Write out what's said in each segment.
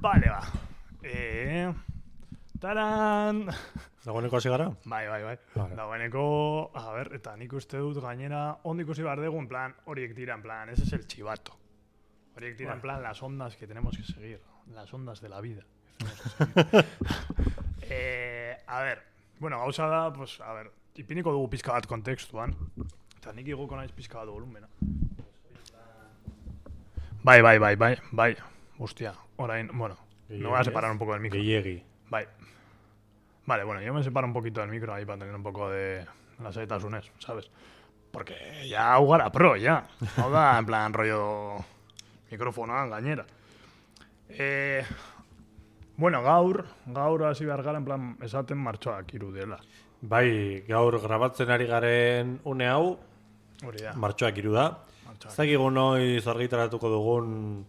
Bale, ba. Taran! Dagoeneko hasi gara? Bai. Vale. Dagoeneko, a ver, eta nik uste dut gainera, ondo ikusi behar dugu, en plan, horiek dira, en plan, ese es el chivato. Horiek dira, en plan, las ondas que tenemos que seguir. Las ondas de la vida. A ver, bueno, gauza da, pues, a ver, ipiniko dugu pizka bat kontekstuan, eta nik igoko naiz pizka bat volumena. Bai. Hostia, orain, bueno, me voy a separar un poco del micro. Gehiegi. Bai. Vale, bueno, yo me separo un poquito del micro ahí para tener un poco de lasaitasunez, ¿sabes? Porque ya hau gara pro, ya. Hau da, en plan, rollo mikrofonoan gainera. Bueno, gaur hasi behar gara, en plan, esaten martxoak irudela. Bai, gaur grabatzen ari garen une hau, Hori da. martxoak 3 da. Ez dakigu noiz argitaratuko dugun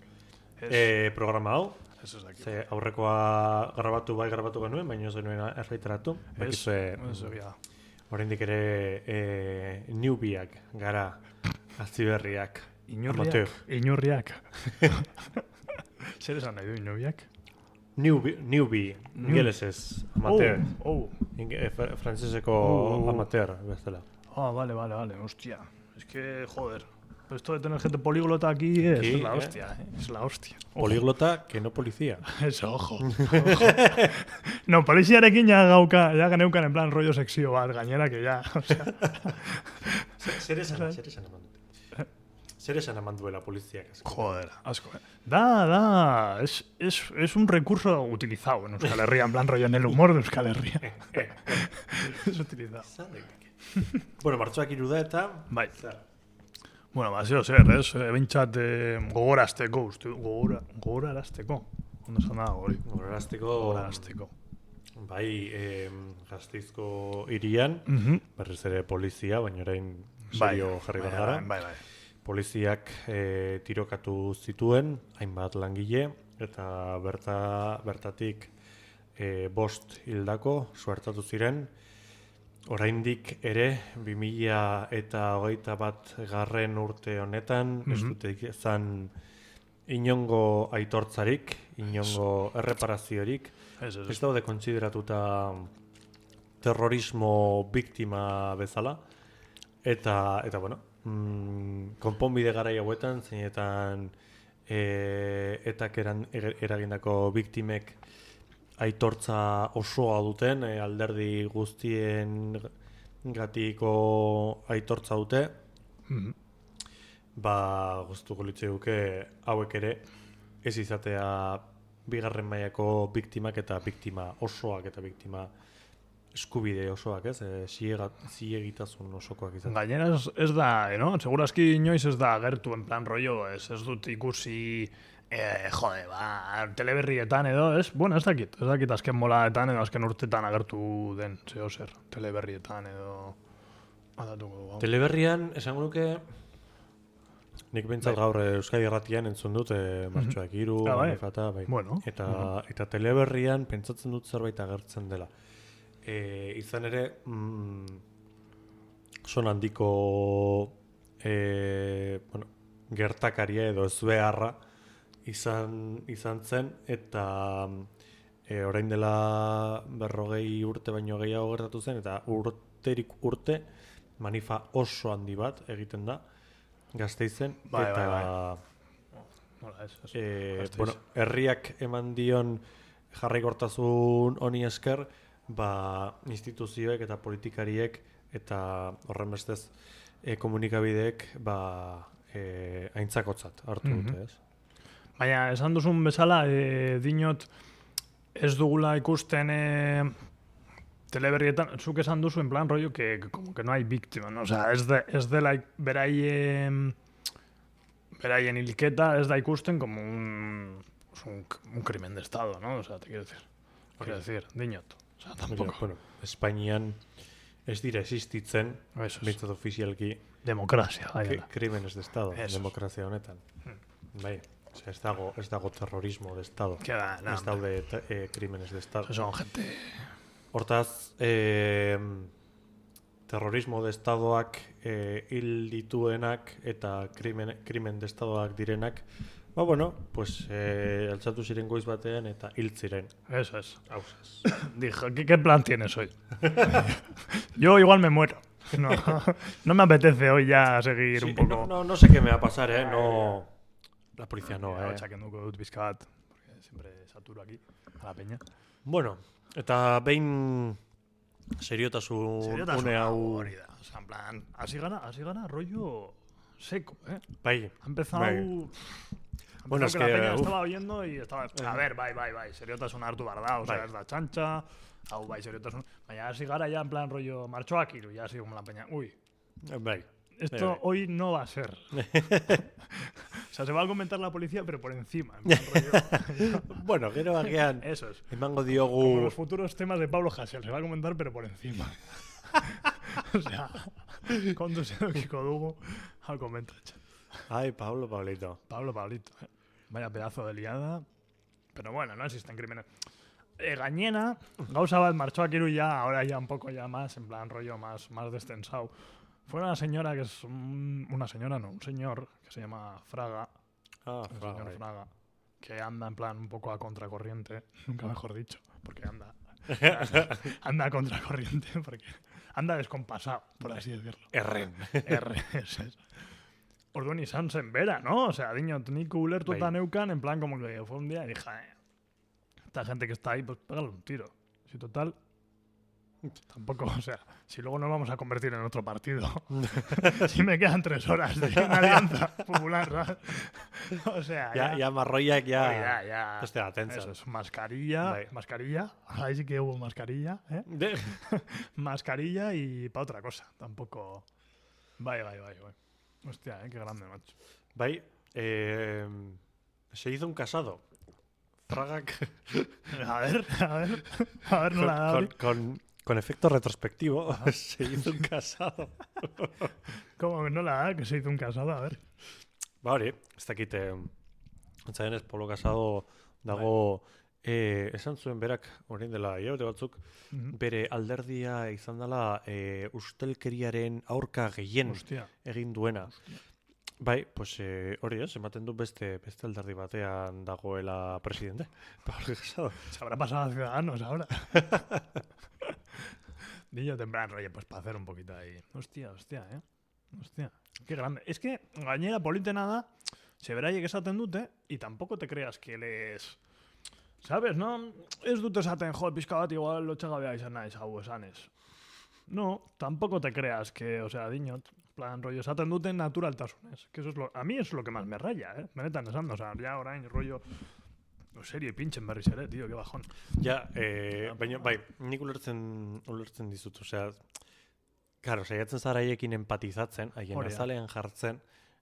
programa hau. Ez dakit. Ze aurrekoa grabatu genuen, baina ez genuen argitaratu. Bakizue, oraindik ere newbieak gara, aziberriak. Inurriak. Zer esan nahi du, inurriak? Newbie, ingelesez, amateur. Frantzeseko amateur, bezala. Vale, hostia. Es que, joder, esto de tener gente políglota aquí es la hostia, es la hostia. Poliglota, que no policía. Eso, ojo. No, poliziarekin ya geneukan en plan rollo sexio bat, gainera que ya, o sea. Zer esan eman duela poliziak. Joder, asko. Da, es un recurso utilizado en Euskal Herria, en plan rollo en el humor de Euskal Herria. Es utilizado. Bueno, martxoak 3 da eta... Bai. Bueno, zeo zer, ez? Bintxat gogorazteko, gogorarazteko. Ondo esan da, hori. Gogorarazteko. Bai, Gasteizko hirian, berriz ere polizia, baina orain serio jarri behar gara. Bai. Poliziak tirokatu zituen, hainbat langile, eta bertatik 5 hildako suertatu ziren. Oraindik ere, 2021 garren urte honetan, ez dute izan inongo aitortzarik, inongo erreparaziorik, ez daude kontsideratuta terrorismo biktima bezala, eta bueno, konponbide garai hauetan, zeinetan etak eragindako biktimek aitortza osoa duten, alderdi guztien gatiko aitortza dute, guztuko litzeuke hauek ere ez izatea bigarren mailako biktimak eta biktima osoak eta biktima eskubide osoak, ez? Zilegitasun osokoak izan. Gainera ez da, no? Segurazki inoiz ez da agertu en plan rollo, ez dut ikusi teleberrietan edo, ez? Bueno, ez dakit azken molaetan edo azken urtetan agertu den, zeo zer, teleberrietan edo adatuko dugu. Teleberrian, esango nuke, nik bintzat gaur Euskadi Irratian entzun dut, martxoak 3, bai. Bueno. Eta teleberrian pentsatzen dut zerbait agertzen dela. Izan ere, son handiko gertakaria edo ezbeharra izan zen, eta orain dela 40 urte baino gehiago gertatu zen, eta urterik urte manifa oso handi bat egiten da Gasteizen, eta herriak eman dion jarraikortasun honi esker, instituzioek eta politikariek eta horren bestez komunikabideek aintzakotzat hartu dute, ez? Baina, esan duzun bezala, dinot ez dugula ikusten teleberrietan, zuk esan duzu en plan rollo que como que no hay víctima, ¿no? O sea, ez dela beraien hilketa ez da ikusten como un crimen de estado, ¿no? O sea, te quiero decir, dinot. O sea, tampoco. Bueno, Espainian ez dira existitzen, bintzat ofizialki, demokrazia, krimenes de estado, demokrazia honetan. Bai, ez dago terrorismo de estado. Ez daude krimenes de estado. Son gente... Hortaz, terrorismo de estadoak hil dituenak eta krimen de estadoak direnak, bueno, pues altzatu ziren goiz batean eta hil ziren. Eso es. Hausaz. Dijo, ¿qué plan tienes hoy? Yo igual me muero. No, no me apetece hoy ya seguir Sí, un poco... no sé qué me va a pasar, no... La policía no, Txakenduko dut bizka bat, porque siempre saturo aquí, a la peña. Bueno, eta behin seriotasun une hau... hori da. O sea, en plan, así gana rollo seco, ¿eh? Bai, Ha empezado... bai. Ha Bueno, empezado es que la que, peña uf. estaba oyendo y estaba... A ver, bai, seriotasun hartu behar da, o sea, Bai. ez da txantxa, hau bai, seriotasun... Baina hasi gara ya en plan rollo martxoak iru, ya así como la peña. Uy, bai. esto Bai. hoy no va a ser. O sea, se va a comentar la policía, pero por encima. En plan rollo... Bueno, gero agian Eso es. emango Como diogu... los futuros temas de Pablo Hasél, se va a comentar, pero por encima. O sea, kontu edukiko dugu, hau komentatzen. Ai, Pablito. Pablito. Vaya pedazo de liada. Pero bueno, no existen crímenes. Gainera, gauza bat martxoak iru ya, ahora ya un poco ya más, en plan rollo más destensado. Fue una señora que es una señora, no, un señor que se llama Fraga. Ah, El señor Fraga, que anda en plan un poco a contracorriente, nunca mejor dicho, porque anda a contracorriente, porque anda descompasado, por así decirlo. Erren. Eso es. Orduan izan zen bera, ¿no? O sea, diño, nik ulertuta Bai. neukan, en plan como que fue un día y dije, esta gente que está ahí, pues pégale un tiro. Si total, tampoco, o sea, si luego nos vamos a convertir en otro partido. Si me quedan 3 horas de una alianza popular, ¿sabes? O sea, Ja marroiak ja... ya. Beste atentzan. Eso es, mascarilla. Ahí sí que hubo mascarilla, ¿eh? Mascarilla y para otra cosa. Tampoco... Bai. Hostia, qué grande, macho. Bai, se hizo un casado. Fragak... A ver, no la da hori. Con efecto retrospectivo, se hizo un casado. ¿Cómo que no la da? Que se hizo un casado, a ver. Ba hori, ez dakit, antzadenez, Pablo Casado dago, esan zuen berak, orain dela hilabete batzuk, bere alderdia izan dela ustelkeriaren aurka gehien Hostia. egin duena. Bai, pues hori ez, ematen du beste alderdi batean dagoela presidente. Pablo Casado. Se habrá pasado a Ciudadanos ahora. Niño temprano, oye, pues para hacer un poquito ahí. Hostia, Hostia, qué grande. Es que gainera politena da, se beraiek esaten dute, y tampoco te creas que les... ¿Sabes, no? Ez dut esaten, jo, pizka bat igual lotxagabea izan naiz, hau esanez. No, tampoco te creas que, o sea, diñot, plan rollo, esaten duten naturaltasunez. Que eso es a mí es lo que más me raya, benetan esan, o sea, ya orain rollo... No, serio, pinchen berriz ere, tío, qué bajón. Ja, baina, bai, nik ulertzen dizut, osea, claro, saiatzen zara haiekin empatizatzen, haien Hori da. azalean jartzen,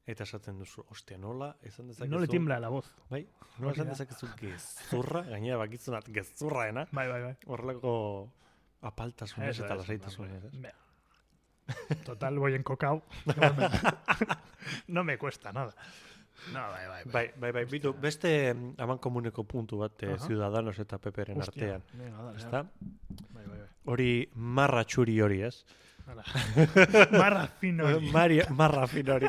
eta esaten duzu, ostia, nola, esan dezakezu... No le tiembla la voz. Bai, nola Hori esan da. dezakezu gezurra, gainera bakitzunat gezurraena, Bai. horrelako apaltasunez Eso eta es, lasaitasunez, ez? Mira. Total, voy en cocao. No me cuesta nada. No, bai. Bitu, beste amankomuneko puntu bat Aha. Ciudadanos eta PPren Hostia. artean. Venga, dale, Ezta? Bai. Hori marra txuri hori, ez? Hala. Marra fino hori. Marra fin hori.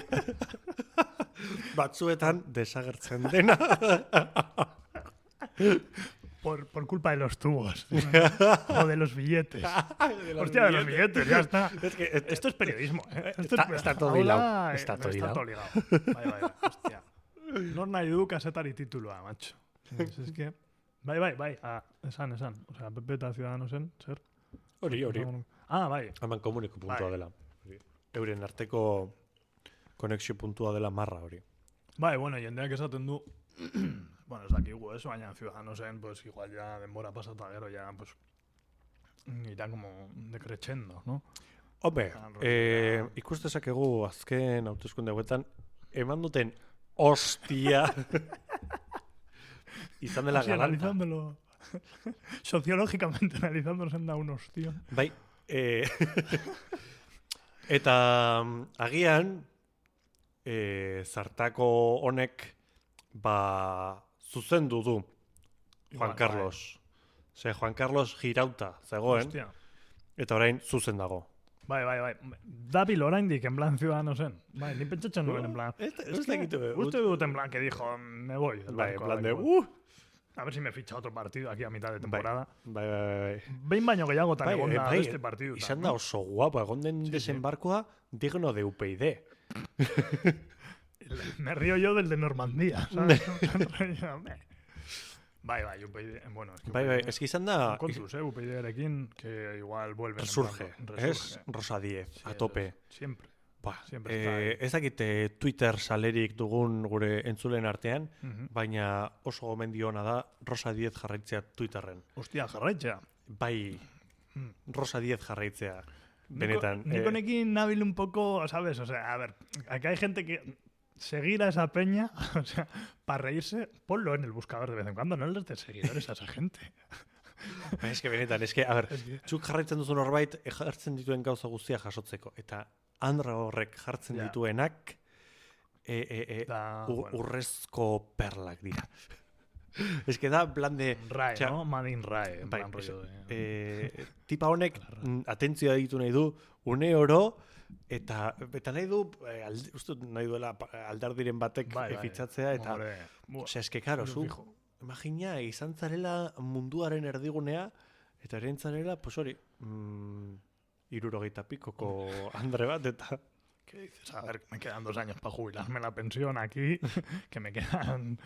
Batzuetan desagertzen dena. Por culpa de los tubos. O de los billetes. Hostia, de los billetes, ya está. Es que Esto es periodismo, ¿eh? Está todo Hola, hilado. Está todo Está hilado. ligado. Bai. Hostia. Nor nahi du kasetari tituloa, macho. Es que... Bai. Esan. O sea, PP eta Ciudadanosen, zer? Hori. Ah, bai. Amankomuneko puntua Bai. dela. Euren arteko konexio puntua dela marra hori. Bai, bueno, jendeak esaten du... Bueno, ez dakigu eso, baina Ciudadanosen, pues igual ya denbora pasata gero, ya, pues... Irá como decreciendo, ¿no? Hombre, ikus dezakegu azken hauteskunde hauetan, eman duten hostia izan dela Así, galanta. analizándolo... Sociológicamente analizándolo zen da un hostia. Bai, eta agian zartako honek zuzendu du Juan Igual, Carlos. Ze Juan Carlos girauta zegoen, Hostia. eta orain zuzen dago. Bai. Dabil oraindik, en plan Ciudadanosen. Bai, ni pentsatzen nuen, en plan. Uste dut, en plan, que dijo, me voy. Del Bai, en barco, plan da de, igual. A ver si me ficha otro partido aquí a mitad de temporada. Bai. Behin baino gehiago tan egon da beste partidu. Izan da oso guapo, egon den desembarkoa digno de UPyD. Me río yo del de Normandía, ¿sabes? Bai, UPyD, bueno, es que Bai, es que izan da... Kontuz, UPyD-erekin, que igual vuelven. Resurge, es Rosa 10, Sí, a tope. Siempre. Ba, Siempre está ahí. ez dakit Twitter salerik dugun gure entzulen artean, baina oso gomendio ona da Rosa 10 jarraitzea Twitterren. Hostia, jarraitzea. Bai, Rosa 10 jarraitzea. Benetan. Nico nekin nabil un poco, ¿sabes? O sea, a ver, aquí hay gente que seguir a esa peña, o sea, para reírse, ponlo en el buscador de vez en cuando, no les des seguidores a esa gente. Es que benetan, a ber, txuk jarraitzen duzu norbait, jartzen dituen gauza guztia jasotzeko. Eta Andra horrek jartzen Ja. dituenak Bueno. urrezko perlak dira. Es que da plan de... RAE, Osea, ¿no? Madin RAE, en Bai, plan rollo de... tipa honek atentzioa ditu nahi du une oro eta nahi du uste dut nahi duela aldardiren batek Bai, fitxatzea eta hombre, buah, osea eske claro lo zu fijo. imagina izan zarela munduaren erdigunea eta erentzarela pues hori 60 pikoko andre bat eta ¿Qué dices? A ver, me quedan 2 años para jubilarme la pensión aquí, que me quedan...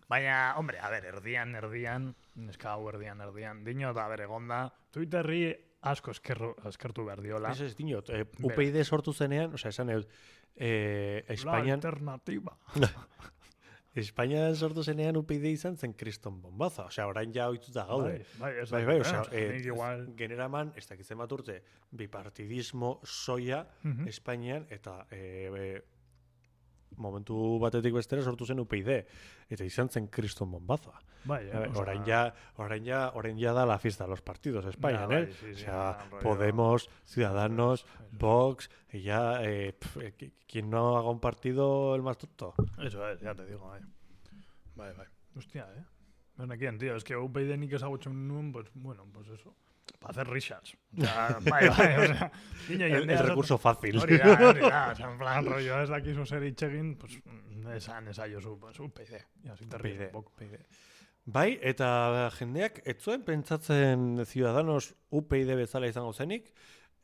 Baina, hombre, a ver, erdian, neskau erdian, dinot, a ver, egonda, Twitterri asko eskertu behar diola. ez dinot, UPyD sortu zenean, osea, esan dut, La Espainian, alternativa. Espainian sortu zenean UPyD izan zen kriston bombaza, osea, orain ja ohituta gaude. Ez Bai, osea, nik igual... generaman, ez dakitzen bat urte, bipartidismo soia Espainian, eta momentu batetik bestera sortu zen UPyD, eta izan zen kriston bombaza. Bai, Orain ya da la fiesta de los partidos España, Ya, ¿eh? bai, sí, O sea, rollo- Podemos, Ciudadanos, Vox, y ya, quien no haga un partido, el más tonto. Eso es, ya te digo, bai. Hostia, Ven aquí, tío, es que UPyD nik ezagutzen nuen, pues, bueno, pues eso. Para hacer risas. O sea, bai, o sea, El recurso fácil. Hori da, o sea, en plan, rollo, ez dakizu zer itxegin, pues, esan esaiozu, pues, UPyD. Ya, sin te ríes un poco. Bai, eta jendeak ez zuen pentsatzen Ciudadanos UPyD bezala izango zenik,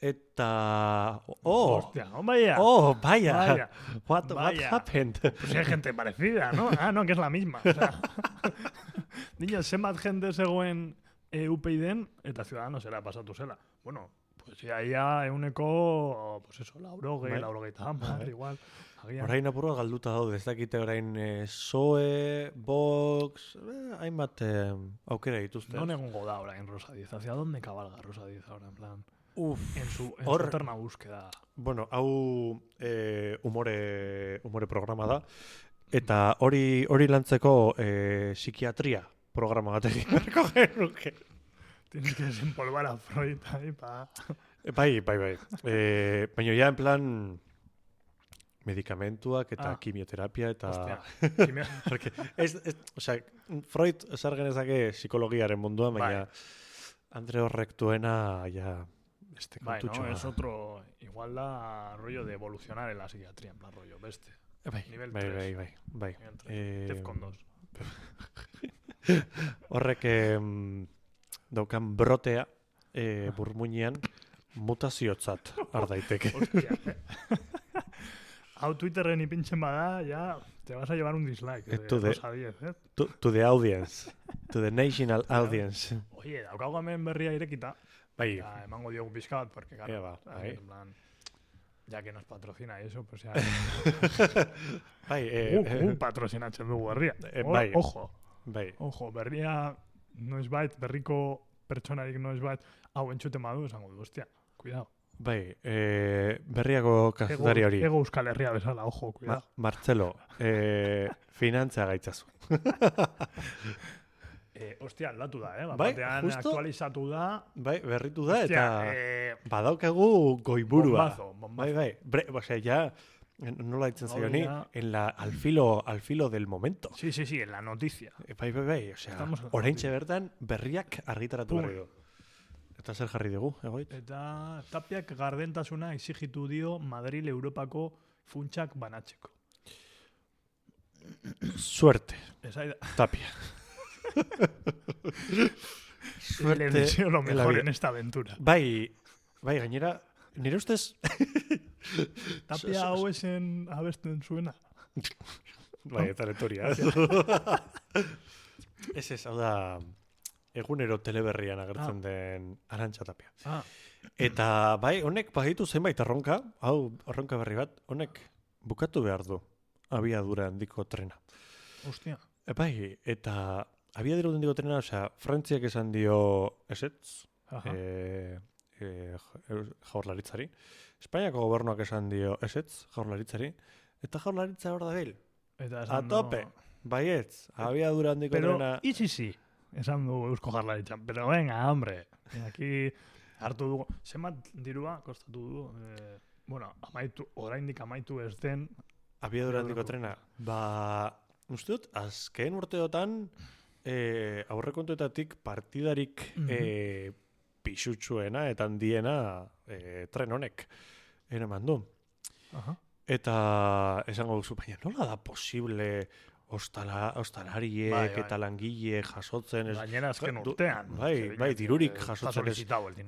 eta... Hostia, vaya. Vaya. What Vaya. happened? Pues hay gente parecida, ¿no? Ah, no, que es la misma. O sea, niño, zenbat gente zegoen UPyDen eta Ciudadanos era pasatu zela. Bueno, pues ya euneko, pues eso, Bai. laurogeita hamar, igual. Agian. Orain apurua galduta daude, ez dakite orain PSOE, Vox, hainbat aukera dituzte. Non egongo da orain Rosa 10. ¿Hacia dónde cabalga Rosa 10 ahora, en plan? En su hor- eterna búsqueda. Bueno, hau umore programa da, eta hori lantzeko psikiatria programa bat egin beharko genuke. Tienes que desempolvar a Freud ahí para... Bai. Baina ja en plan medikamentuak eta kimioterapia eta... Hostia. Porque o sea, Freud esar genezake psikologiaren munduan, baina Andre horrek duena ja este Bai, no, kontutxoa. es otro... Igual da rollo de evolucionar en la psiquiatría, en plan rollo, beste. Nivel 3. Bai. Nivel 3. Defcon 2. Horrek daukan brotea burmuinean mutaziotzat har daiteke. Hostia. Hau Twitterren ipintzen bada, ya te vas a llevar un dislike. To the- Rosa 10, To the audience, to the national audience. Oye, daukago hemen berria irekita. Bai, Ya, emango diogu pizka bat, porque claro, Ea ba, bai. en plan, ya que nos patrocina y eso, pues ya... bai, patrocinatzen dugu berria. bai. Ojo, bai. berria noizbait, berriko pertsonarik noizbait, hau entzuten badu, esango du, hostia, cuidado. Bai, berriako kazetari hori. Ego Euskal Herria bezala, ojo, cuidado. Martzelo, finantza gaitzazu. Hostia, aldatu da, Bai, Batean justo. aktualizatu da. Bai, berritu da, Hostia, eta badaukagu goiburua. Bombazo. Bai. Osea, ja, nola ditzen zaio ni, Hori al filo del momento. Sí, en la noticia. Bai, osea, Estamos en la oraintxe bertan berriak argitaratu Pum. berri du. Eta zer jarri dugu, egoit? Eta Tapiak gardentasuna exigitu dio Madrid Europako funtsak banatzeko. Suerte, Esaida. Tapia. Le deseo lo en la mejor vida. en esta aventura. Bai, gainera, nire ustez... Tapia hau esen abesten zuena. Bai, eta letoria. Ez, hau da... Egunero teleberrian agertzen den Arantxa Tapia. Ah, Eta bai, honek baditu zenbait erronka, hau erronka berri bat, honek bukatu behar du abiadura handiko trena. hostia. Bai, eta abiadura handiko trena, osea, Frantziak esan dio esetz, Aha. Jaurlaritzari. Espainiako gobernuak esan dio esetz, Jaurlaritzari, eta Jaurlaritza hor da bil. Eta A esan tope, baietz, abiadura handiko Pero, trena... sí. Esan du Eusko Jaurlaritzan. Pero venga, hombre. Aquí hartu dugu. Zenbat dirua kostatu du. Bueno, oraindik amaitu ez den. Abiadura handiko trena. Ba, uste dut, azken urteotan aurrekontuetatik partidarik pisutsuena eta handiena tren honek. Eraman du. Aha. Eta esango duzu, baina nola da posible ostalariek Bai. eta langile jasotzen Gainera azken du- urtean. bai, dirurik jasotzen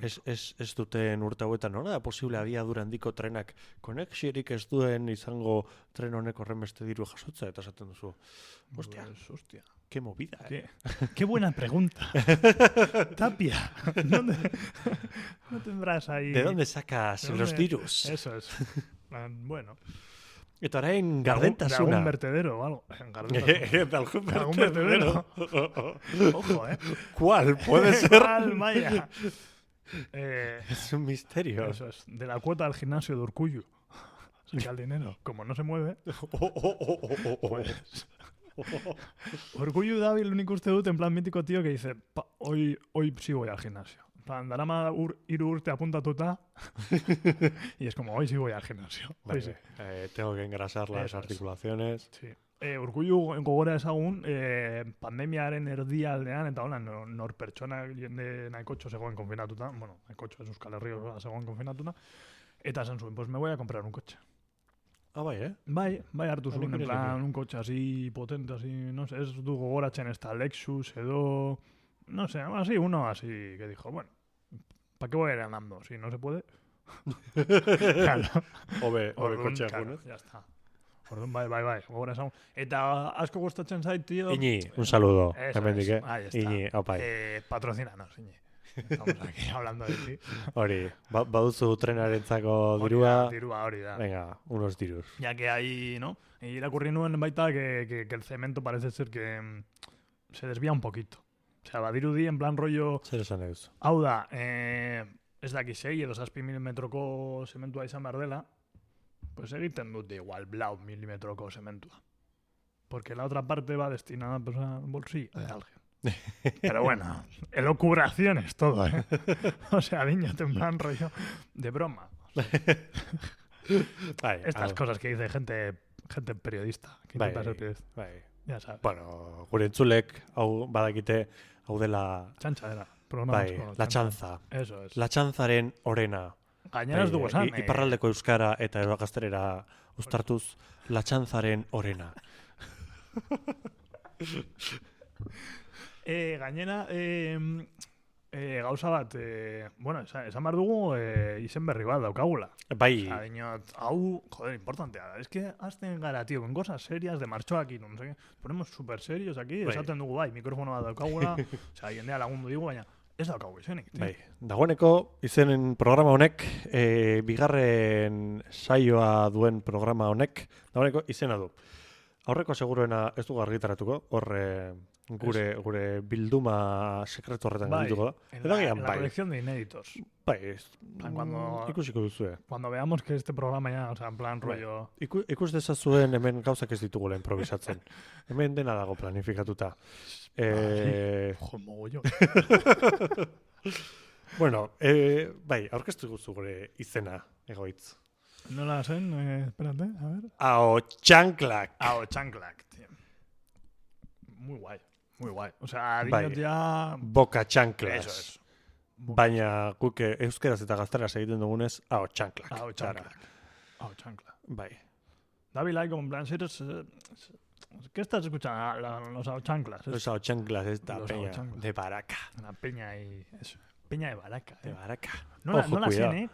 ez. ez duten urte hauetan, nola da posible abiadura handiko trenak konexiorik ez duen izango tren honek horren beste diru jasotzea, eta esaten duzu. Hostia, Pues, hostia. qué movida, Qué buena pregunta. Tapia, ¿no tendrás ahí? ¿De dónde sacas ¿De los dónde? dirus? Eso es. Bueno, Eta orain de algún gardentasuna. vertedero o algo. Gardentasuna. De algún De algún vertedero. Ojo, ¿Cuál puede ser? ¿Cuál, vaya? Es un misterio. Eso es. De la cuota al gimnasio de Urkullu. Saca el dinero. Como no se mueve, pues... Urkullu Dabil nik uste dut en plan mítico tío que dice hoy sí voy al gimnasio. En plan, darama hiru urte apuntatuta y es como hoy sí voy al gimnasio. Hoy sí. Tengo que engrasar las Eso es. articulaciones. Sí. Urkullu gogora ezagun pandemiaren erdialdean eta hola nor pertsona jende nahikotxo zegoen konfinatuta, bueno, nahikotxo ez Euskal Herriko zegoen konfinatuta, eta esan zuen, pues me voy a comprar un coche. Ah, bai, Bai hartu Ah, zuen, nik en ere plan, un coche así potente, así, no sé, ez du gogoratzen esta Lexus edo, no sé, así, uno así, que dijo, bueno, ¿para qué voy a ir andando? Si no se puede. Claro. Hobe Orduan, kotxeak, claro, ¿no? ya está. Orduan, bai, gogora esan. Eta asko gustatzen zait, tío. Iñi, un saludo. Eso Hemendik, es, ahí está. Iñi, opai. Patrocínanos, Iñi. Estamos aquí hablando de ti. Hori, baduzu trenarentzako Hori dirua. da, dirua, hori da. Venga, unos dirus. Ya que ahí, ¿no? Irakurri nuen baita que el cemento parece ser que se desvía un poquito. O sea, badirudi en plan rollo... Zer esan eus? Hau da, ez daki 6 edo 7 milimetroko zementua izan behar dela, pues egiten dute igual blau milimetroko zementua. Porque la otra parte va destinada pues, al bolsillo de alguien. Pero bueno, elucubraciones todo, ¿eh? O sea, niño, en plan rollo de broma. O sea, Bai, estas cosas que dice gente periodista, que intenta ser periodista. Bai. Ya sabes. Bueno, gure entzulek, hau badakite, hau dela, Txantxa era. Programa bai, asko, la txantza. Eso es. La txantzaren orena. Gainera ez dugu esan. Iparraldeko euskara eta gaztelera uztartuz, la txantzaren orena. Gainera, gauza bat, bueno, esan behar dugu izen berri bat daukagula. Bai, Osa, dinot, hau, joder, importantea da. Es que hazten gara, tío, con cosas serias de martxoak no sé qué. Ponemos super serios aquí, Bai. esaten dugu bai, mikrofono bat daukagula, osa, jendea lagundu digu, baina ez daukagu izenik, tío. bai. Dagoeneko izenen programa honek, bigarren saioa duen programa honek, dagoeneko izena du. Aurreko seguruena ez dugu argitaratuko, gure bilduma sekretu horretan Bai, geldituko da. en Eta la, gian en la bai, colección de inéditos. bai, cuando- ikusiko duzue. Cuando veamos que este programa ya, o sea, en plan rollo... Ikus dezazuen hemen gauzak ez ditugula improvisatzen. Hemen dena dago planifikatuta. Ojo, mogollon. Bueno, bai, aurkeztu guzu gure izena, egoitz. No la zen, espérate, a ver. Ao txanklak. Chanclac, tío. Muy guay, muy guay. O sea, Bai. dinot ya... Boka txanklas. Eso es. Baina guk euskeraz eta gazteraz egiten dugunez, hau txanklak. Hau txanklak. Hau txankla. Bai. David like, como en plan, ¿qué estás escuchando? Los chanclas. Los chanclas, esta Los peña chanclas. de Baraca. La peña y eso. Peña de Baraca. De Baraca. No Ojo, la sé, cuidado. ¿eh?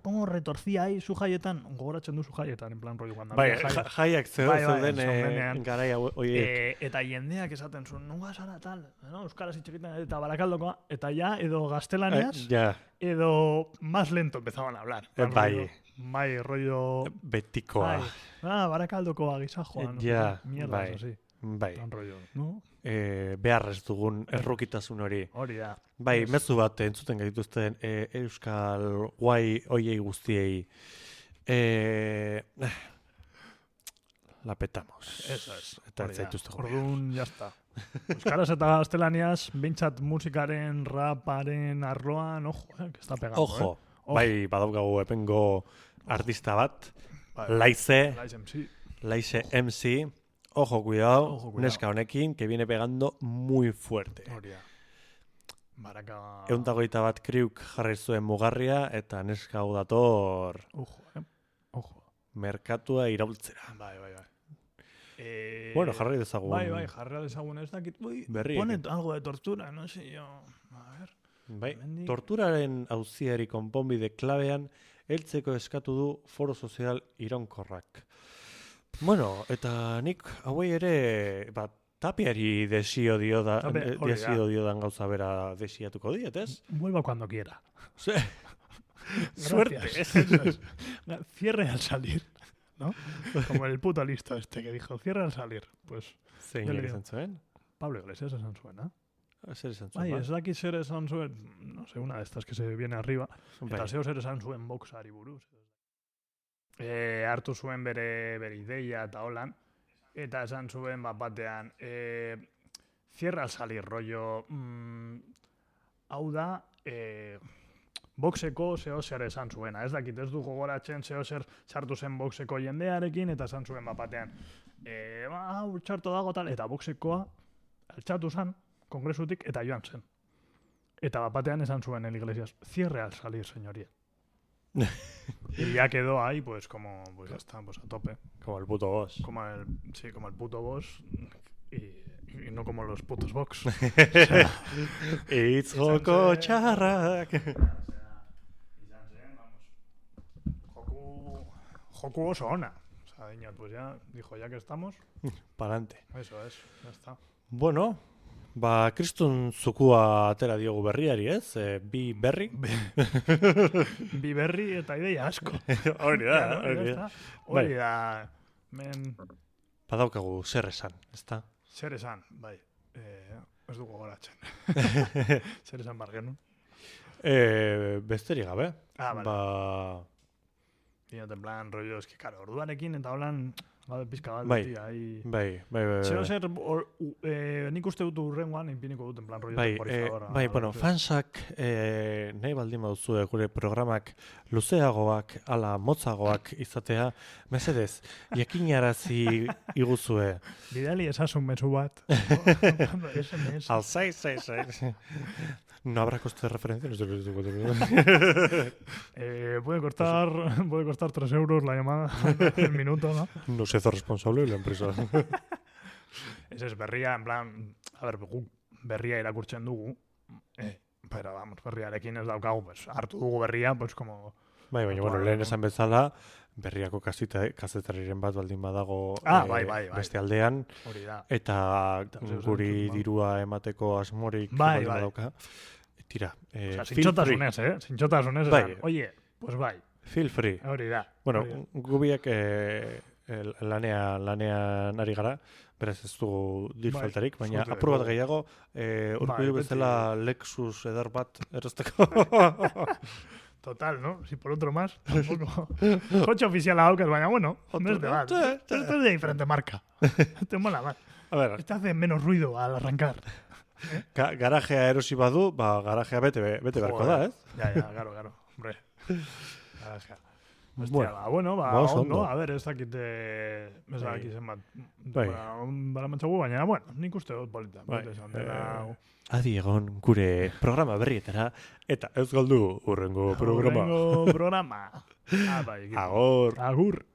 ¿Cómo retorcía ahí su jaietan? Gogoratzen du su jaietan, en plan rollo cuando Bai, había jaiak. jaiak Bai, zeuden zeudenean. garaia horiek. Eta jendeak esaten zuen, nunga zara tal, no? Euskaraz hitz egiten eta Barakaldokoa, eta ja, edo gaztelaniaz, Ja, edo más lento empezaban a hablar. bai. Bai, rollo... Betikoa. Barakaldokoa gizajoa. No? Ja, Mierdas, bai. así. Bai. Tan rollo, no? Behar ez dugun errukitasun hori. Hori da. Bai, mezu bat entzuten gaituzten euskal guai oiei guztiei. La petamos. Eso es. Eta hori ez da. zaituzte gure. Orduan, jazta. Euskaraz eta gaztelaniaz, behintzat musikaren, raparen, arloan, ojo, que está pegando, Ojo, bai, badaukagu epengo artista bat, Bai. Laize, Laize MC. Laize MC. Ojo, cuidado, Ojo, cuidado. neska honekin, que viene pegando muy fuerte. Hori da. Baraka... 121 kriuk jarri zuen mugarria, eta neska hau dator Ojo, Ojo. merkatua iraultzera. Bai. Bueno, jarri dezagun. Bai, jarri dezagun ez dakit. Berriekin. Ponet algo de tortura, no sé yo. A ver. Bai, Hemendik. torturaren auziari konponbide klabean, heltzeko eskatu du foro sozial iraunkorrak. Bueno, eta nik hauei ere, tapiari desio diodan gauza bera desiatuko diet, ez? Vuelva cuando quiera. Suerte. Gracias. Eso es. Cierre al salir, ¿no? Como el puto listo este que dijo, cierre al salir. Pues Zein Yo le ere digo. izan zuen? Pablo Iglesias esan zuena. Zer izan zuen? Bai, ba? ez dakit zer esan zuen, no sé, una de estas que se viene arriba, Bai. eta zeo zer esan zuen boxari buruz. Hartu zuen bere ideia eta holan, eta esan zuen batean, cierra al salir, rollo, hau da, boxeko zeo zer esan zuena. Ez dakit, ez du gogoratzen zeo zer sartu zen boxeko jendearekin, eta esan zuen batean, hau txarto dago tal, eta boxekoa altxatu zen, kongresutik, eta joan zen. Eta batean esan zuen el Iglesias, cierre al salir, señoría. Y ya quedó ahí, pues como, pues ya está, pues a tope. Como el puto boss. Como el puto boss y no como los putos box. Itz joko txarrak. Joku oso ona. O sea, diñat, pues ya dijo, ya que estamos, Palante. eso es, ya está. Bueno, kristun zukua atera diogu berriari, ez? Bi berri. Bi berri eta ideia asko. Hori da, Ya, hori ya da. está. Hori da, men, Badaukagu zer esan, ezta? zer esan, bai, ez dugu goratzen. Zer esan bar genuen. Besterik gabe. Vale. Ba, Diot, en plan, rollo, es que, claro, orduarekin eta holan, gabe pizka bat, Bai. beti, ahí... bai. Zero zer, nik uste dut urrengoan, inpiniko dut, en plan, rollo, Bai, temporizadora. bueno, fansak nahi baldin baduzue gure programak luzeagoak, ala motzagoak izatea, mesedez, jakinarazi iguzue. Bidali esasun mezu bat. SMS. Al 666. No habrá coste de referencia. Puede costar 3 euros la llamada el minuto, ¿no? No se hace responsable la empresa. Ez berria, en plan, a ver, guk berria irakurtzen dugu, pero vamos, berriarekin ez daukagu, pues, hartu dugu berria, pues, como... Bai, baina, bueno, lehen esan bezala, berriako kazetariren bat baldin badago bai. beste aldean, Hori da. eta Eta guri zentzun, dirua emateko asmorik Bai, baldin bai. badauka. Tira, O sea, feel free. zintxotasunez, Bai. esan, oye, pues bai, Feel free. hori da. Bueno, hori da. gubiak lanean ari gara, beraz ez dugu dir Bai, faltarik, baina suerte apur bat dugu. gehiago, urkullu Bai, bezala Lexus eder bat erosteko. Total, ¿no? Si por otro más, tampoco. Coche oficial a Aucas, baina, bueno, este va. Esto es de diferente marca. Te mola más. A ver, Este hace menos ruido al arrancar. garajea erosi badu, garajea bete beharko da, ez? Ya, claro. Hombre. Garajea. Bueno, oso ondo, ondo. a ber, ez dakite, ez Bai. dakit zenbat, Bai. bara mantzagu, baina, bueno, nik uste dut polita. Bai. Esan dela, Adi egon gure programa berrietara, eta ez galdu urrengo programa. Hurrengo programa. Bai, Agor. Agur.